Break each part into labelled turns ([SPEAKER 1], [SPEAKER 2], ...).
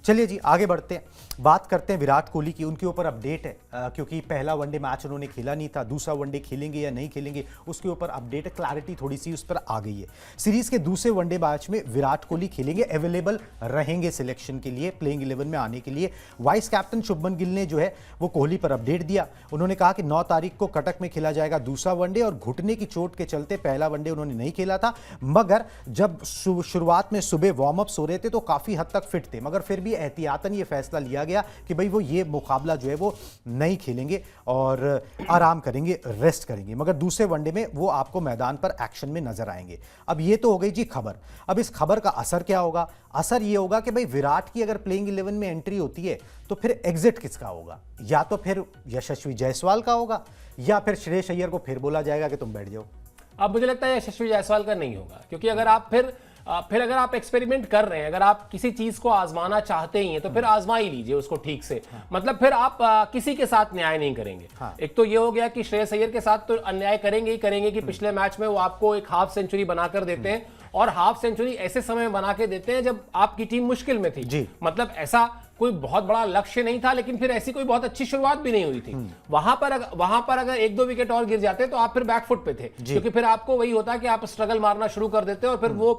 [SPEAKER 1] चलिए जी आगे बढ़ते हैं, बात करते हैं विराट कोहली की। उनके ऊपर अपडेट है क्योंकि पहला वनडे मैच उन्होंने खेला नहीं था, दूसरा वनडे खेलेंगे या नहीं खेलेंगे उसके ऊपर अपडेट है, क्लैरिटी थोड़ी सी उस पर आ गई है। सीरीज के दूसरे वनडे मैच में विराट कोहली खेलेंगे, अवेलेबल रहेंगे सिलेक्शन के लिए, प्लेइंग 11 में आने के लिए। वाइस कैप्टन शुभमन गिल ने जो है वो कोहली पर अपडेट दिया। उन्होंने कहा कि 9 तारीख को कटक में खेला जाएगा दूसरा वनडे, और घुटने की चोट के चलते पहला वनडे उन्होंने नहीं खेला था, मगर जब शुरुआत में सुबह वार्म अप हो रहे थे तो काफी हद तक फिट थे, मगर फिर भी एहतियातन ये फैसला लिया गया कि भाई वो ये मुकाबला जो है वो नहीं खेलेंगे और आराम करेंगे, रेस्ट करेंगे, मगर दूसरे वनडे में वो आपको मैदान पर एक्शन में नजर आएंगे। अब ये तो हो गई जी खबर। अब इस खबर का असर क्या होगा? असर ये होगा कि भाई विराट की अगर प्लेइंग 11 में एंट्री होती है तो फिर एग्जिट किसका होगा? या तो फिर यशस्वी जायसवाल का होगा या फिर श्रेयस अय्यर को फिर बोला जाएगा कि तुम बैठ जाओ।
[SPEAKER 2] अब मुझे लगता है यशस्वी जायसवाल का नहीं होगा, क्योंकि अगर आप फिर अगर आप एक्सपेरिमेंट कर रहे हैं, अगर आप किसी चीज को आजमाना चाहते ही हैं तो फिर आजमा ही लीजिए उसको ठीक से। मतलब फिर आप किसी के साथ न्याय नहीं करेंगे। एक तो ये हो गया कि श्रेयस अय्यर के साथ तो अन्याय करेंगे ही करेंगे कि पिछले मैच में वो आपको एक हाफ सेंचुरी बनाकर देते हैं, और हाफ सेंचुरी ऐसे समय में बना के देते हैं जब आपकी टीम मुश्किल में थी। मतलब ऐसा कोई बहुत बड़ा लक्ष्य नहीं था, लेकिन फिर ऐसी कोई बहुत अच्छी शुरुआत भी नहीं हुई थी। वहां पर अगर 1-2 विकेट और गिर जाते तो आप फिर बैकफुट पे थे, क्योंकि फिर आपको वही होता कि आप स्ट्रगल मारना शुरू कर देते और फिर वो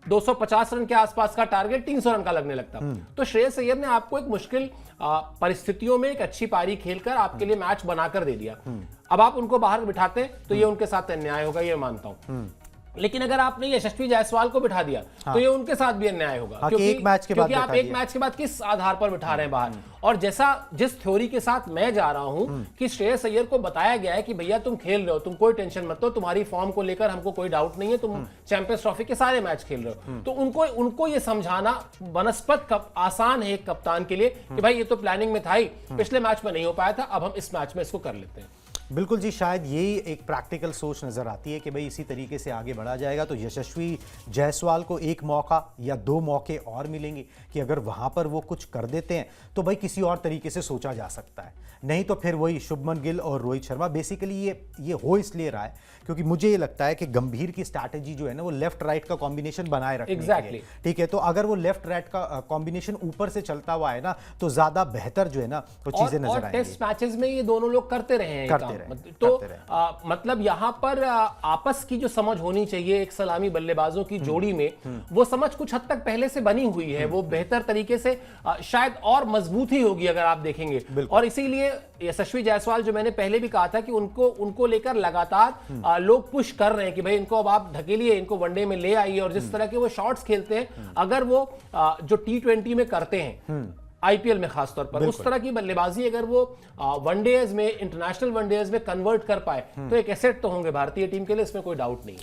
[SPEAKER 2] 250 रन के आसपास का टारगेट 300 रन का लगने लगता। तो श्रेयस अय्यर ने आपको एक मुश्किल परिस्थितियों में एक अच्छी पारी खेलकर आपके लिए मैच बनाकर दे दिया। अब आप उनको बाहर बिठाते तो ये उनके साथ अन्याय होगा, ये मानता हूं। लेकिन अगर आपने यशस्वी जायसवाल को बिठा दिया तो ये उनके साथ भी अन्याय होगा, क्योंकि आप एक मैच के बाद किस आधार पर बिठा रहे हैं बाहर। और जिस थ्योरी के साथ मैं जा रहा हूं कि श्रेयस अय्यर को बताया गया है कि भैया तुम खेल रहे हो, तुम कोई टेंशन मत लो, तुम्हारी फॉर्म को लेकर हमको कोई डाउट नहीं है, तुम चैंपियंस ट्रॉफी के सारे मैच खेल रहे हो। तो उनको ये समझाना बनस्पत आसान है एक कप्तान के लिए कि भाई ये तो प्लानिंग में था ही, पिछले मैच में नहीं हो पाया था, अब हम इस मैच में इसको कर लेते हैं।
[SPEAKER 1] बिल्कुल जी, शायद यही एक प्रैक्टिकल सोच नज़र आती है कि भाई इसी तरीके से आगे बढ़ा जाएगा तो यशस्वी जायसवाल को एक मौका या 2 मौके और मिलेंगे कि अगर वहाँ पर वो कुछ कर देते हैं तो भाई किसी और तरीके से सोचा जा सकता है। नहीं तो फिर वही शुभमन गिल और रोहित शर्मा। बेसिकली ये हो इसलिए रहा है क्योंकि मुझे ये लगता है कि गंभीर की स्ट्रैटेजी जो है ना वो लेफ्ट राइट का कॉम्बिनेशन बनाए रखने की है। ठीक है, तो अगर वो लेफ्ट राइट का कॉम्बिनेशन ऊपर से चलता हुआ है ना तो ज्यादा बेहतर जो है ना वो चीजें नजर आएंगी।
[SPEAKER 2] टेस्ट मैचेस में ये दोनों लोग करते रहे हैं तो मतलब यहाँ पर आपस की जो समझ होनी चाहिए एक सलामी बल्लेबाजों की जोड़ी में, वो समझ कुछ हद तक पहले से बनी हुई है, वो बेहतर तरीके से शायद और मजबूत ही होगी अगर आप देखेंगे। और इसीलिए यशस्वी जायसवाल जो मैंने पहले भी कहा था कि उनको लेकर लगातार लोग पुश कर रहे हैं कि भाई इनको अब आप धकेलिए, इनको वनडे में ले आइए। और जिस तरह के वो शॉट्स खेलते हैं, अगर वो जो T20 में करते हैं आईपीएल में खासतौर पर, उस तरह की बल्लेबाजी अगर वो वनडेज में, इंटरनेशनल वनडेज में कन्वर्ट कर पाए तो एक एसेट तो होंगे भारतीय टीम के लिए, इसमें कोई डाउट नहीं।